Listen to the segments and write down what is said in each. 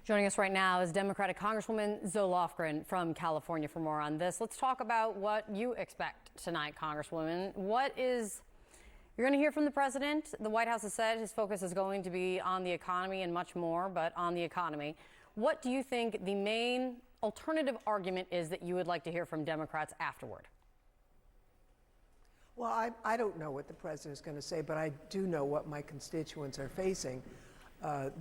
Joining us right now is Democratic Congresswoman Zoe Lofgren from California. For more on this, let's talk about what you expect tonight, Congresswoman. You're going to hear from the president. The White House has said his focus is going to be on the economy and much more, but on the economy. What do you think the main alternative argument is that you would like to hear from Democrats afterward? Well, I don't know what the president is going to say, but I do know what my constituents are facing.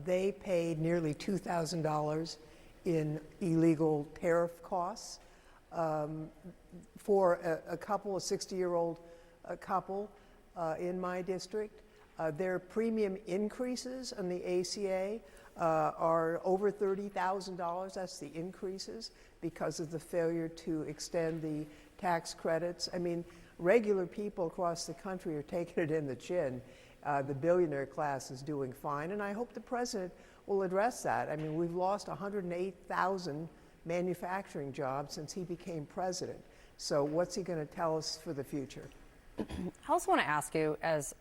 They paid nearly $2,000 in illegal tariff costs for a 60-year-old couple in my district. Their premium increases on the ACA are over $30,000. That's the increases because of the failure to extend the tax credits. I mean, regular people across the country are taking it in the chin. The billionaire class is doing fine, and I hope the president will address that. I mean, we've lost 108,000 manufacturing jobs since he became president. So what's he going to tell us for the future? I also want to ask you, as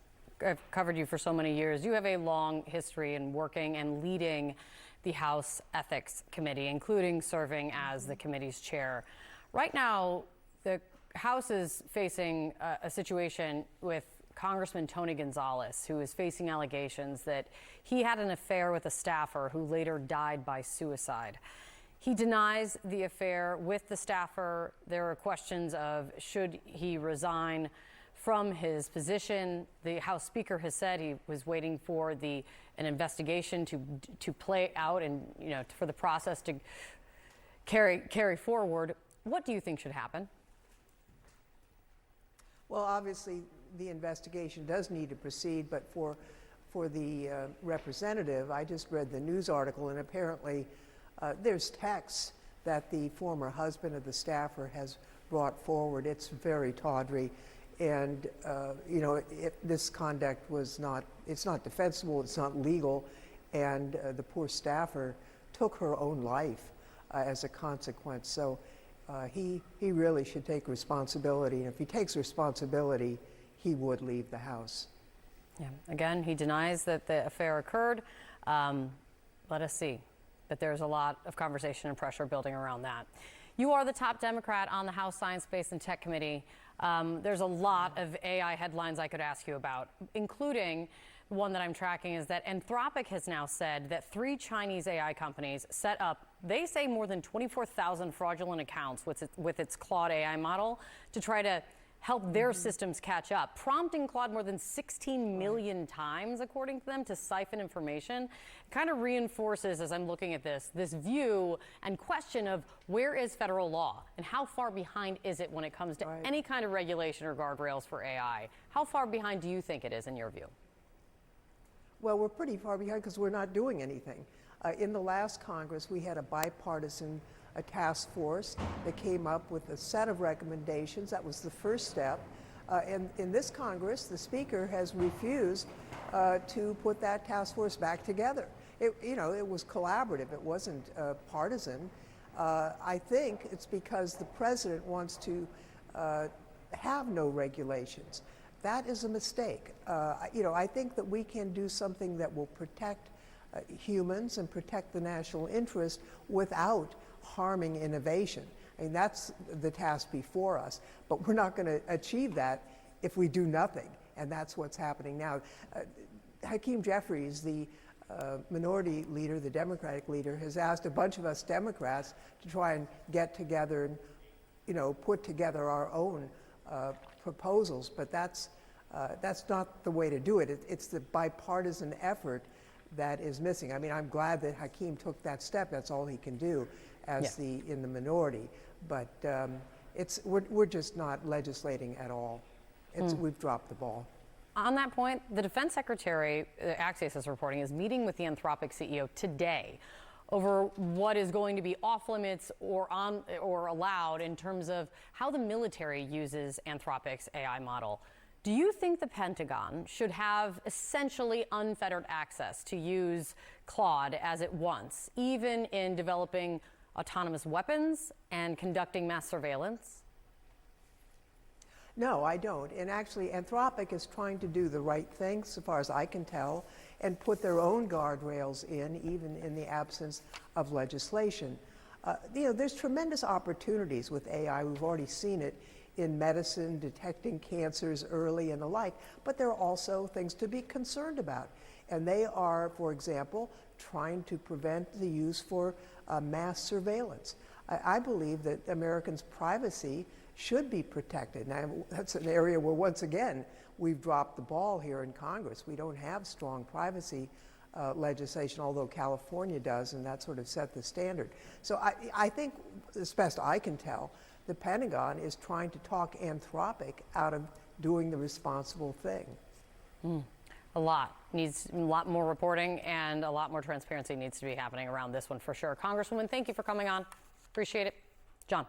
I've covered you for so many years, you have a long history in working and leading the House Ethics Committee, including serving as the committee's chair. Right now, the House is facing a situation with Congressman Tony Gonzales, who is facing allegations that he had an affair with a staffer who later died by suicide. He denies the affair with the staffer. There are questions of should he resign from his position. The House Speaker has said he was waiting for an investigation to play out and for the process to carry forward. What do you think should happen? Well, obviously, the investigation does need to proceed, but for the representative, I just read the news article, and apparently there's texts that the former husband of the staffer has brought forward. It's very tawdry, and this conduct it's not defensible, it's not legal, and the poor staffer took her own life as a consequence. So he really should take responsibility, and if he takes responsibility, he would leave the House. Yeah. Again, he denies that the affair occurred. Let us see. But there's a lot of conversation and pressure building around that. You are the top Democrat on the House Science, Space, and Tech Committee. There's a lot of AI headlines I could ask you about, including one that I'm tracking is that Anthropic has now said that 3 Chinese AI companies set up, they say, more than 24,000 fraudulent accounts with its Claude AI model to try to help their systems catch up, prompting Claude more than 16 million times, according to them, to siphon information. It kind of reinforces, as I'm looking at this view and question of where is federal law and how far behind is it when it comes to any kind of regulation or guardrails for AI? How far behind do you think it is in your view? Well, we're pretty far behind because we're not doing anything. In the last Congress, we had a bipartisan task force that came up with a set of recommendations. That was the first step. And in this Congress, the Speaker has refused to put that task force back together. It was collaborative. It wasn't partisan. I think it's because the President wants to have no regulations. That is a mistake. I think that we can do something that will protect humans and protect the national interest without harming innovation. I mean, that's the task before us, but we're not going to achieve that if we do nothing, and that's what's happening now. Hakeem Jeffries, the minority leader, the Democratic leader, has asked a bunch of us Democrats to try and get together and put together our own proposals, but that's not the way to do it. It's the bipartisan effort that is missing. I mean, I'm glad that Hakeem took that step. That's all he can do as in the minority. But we're just not legislating at all. We've dropped the ball. On that point, the Defense Secretary, Axios is reporting, is meeting with the Anthropic CEO today over what is going to be off limits or allowed in terms of how the military uses Anthropic's AI model. Do you think the Pentagon should have essentially unfettered access to use Claude as it wants, even in developing autonomous weapons and conducting mass surveillance? No, I don't. And actually, Anthropic is trying to do the right thing, so far as I can tell. and put their own guardrails in, even in the absence of legislation. There's tremendous opportunities with AI. We've already seen it in medicine, detecting cancers early and the like, but there are also things to be concerned about. And they are, for example, trying to prevent the use for mass surveillance. I believe that Americans' privacy should be protected. Now, that's an area where, once again, we've dropped the ball here in Congress. We don't have strong privacy legislation, although California does, and that sort of set the standard. So I think, as best I can tell, the Pentagon is trying to talk Anthropic out of doing the responsible thing. A lot more reporting, and a lot more transparency needs to be happening around this one for sure. Congresswoman, thank you for coming on. Appreciate it. John.